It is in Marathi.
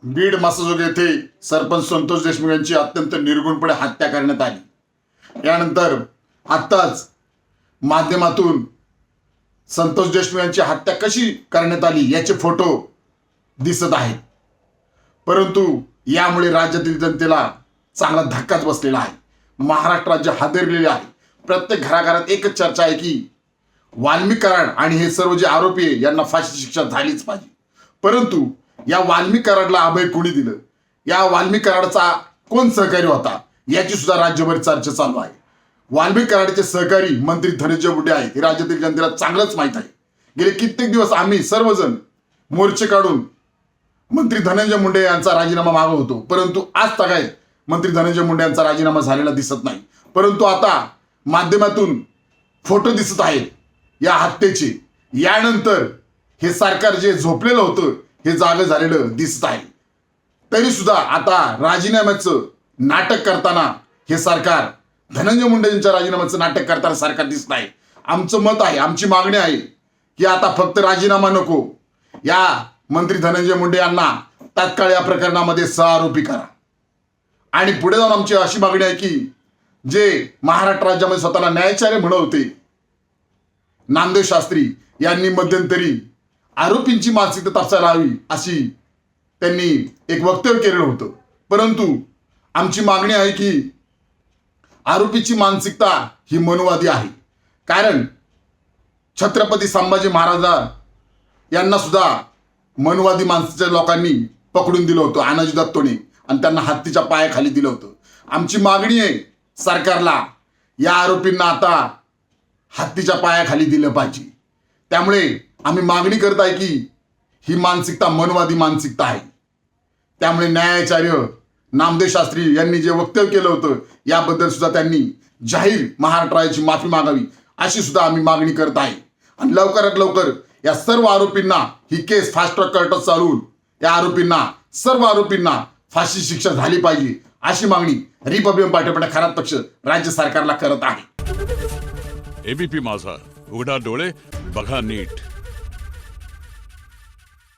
बीड मासाजोग येथे सरपंच संतोष देशमुख यांची अत्यंत निर्गुणपणे हत्या करण्यात आली। यानंतर आत्ताच माध्यमातून संतोष देशमुख यांची हत्या कशी करण्यात आली याचे फोटो दिसत आहेत। परंतु यामुळे राज्यातील जनतेला चांगला धक्काच बसलेला आहे। महाराष्ट्र राज्य हादरलेले आहे। प्रत्येक घराघरात एकच चर्चा आहे की वाल्मिक कराड आणि हे सर्व जे आरोपी आहे यांना फाशी शिक्षा झालीच पाहिजे। परंतु या वाल्मिक कराडला अभय कोणी दिलं, या वाल्मिक कराडचा कोण सहकारी होता याची सुद्धा राज्यभर चर्चा चालू आहे। वाल्मिक कराडचे सहकारी मंत्री धनंजय मुंडे आहेत हे राज्यातील जनतेला चांगलंच माहीत आहे। गेले कित्येक दिवस आम्ही सर्वजण मोर्चे काढून मंत्री धनंजय मुंडे यांचा राजीनामा मागत होतो, परंतु आज तागायत मंत्री धनंजय मुंडे यांचा राजीनामा झालेला दिसत नाही। परंतु आता माध्यमातून फोटो दिसत आहेत या हत्येचे। यानंतर हे सरकार जे झोपलेलं होतं हे जागे झालेलं दिसत आहे। तरी सुद्धा आता राजीनाम्याचं नाटक करताना हे सरकार धनंजय मुंडे यांच्या राजीनाम्याचं नाटक करताना सरकार दिसत आहे। आमचं मत आहे, आमची मागणी आहे की आता फक्त राजीनामा नको, या मंत्री धनंजय मुंडे यांना तात्काळ या प्रकरणामध्ये सहआरोपी करा। आणि पुढे जाऊन आमची अशी मागणी आहे की जे महाराष्ट्र राज्यामध्ये स्वतःला न्यायाचार्य म्हणवते नामदेव शास्त्री यांनी मध्यंतरी आरोपींची मानसिकता तपासायला हवी अशी त्यांनी एक वक्तव्य केलेलं होतं। परंतु आमची मागणी आहे की आरोपीची मानसिकता ही मनुवादी आहे। कारण छत्रपती संभाजी महाराज यांना सुद्धा मनुवादी माणसाच्या लोकांनी पकडून दिलं होतं अनाजी दत्तोने आणि त्यांना हत्तीच्या पायाखाली दिलं होतं। आमची मागणी आहे सरकारला या आरोपींना आता हत्तीच्या पायाखाली दिलं पाहिजे। त्यामुळे आम्ही मागणी करत आहे की ही मानसिकता मनवादी मानसिकता आहे। त्यामुळे न्यायाचार्य नामदेव शास्त्री यांनी जे वक्तव्य केलं होतं याबद्दल सुद्धा त्यांनी जाहीर महाराष्ट्र राज्याची माफी मागावी अशी सुद्धा आम्ही मागणी करत आहे। आणि लवकरात लवकर या सर्व आरोपींना ही केस फास्ट ट्रॅक कोर्टात चालवून या आरोपींना सर्व आरोपींना फाशी शिक्षा झाली पाहिजे अशी मागणी रिपब्लिकन पार्टी खराब पक्ष राज्य सरकारला करत आहे। एबीपी माझा, उघडा डोळे बघा नीट।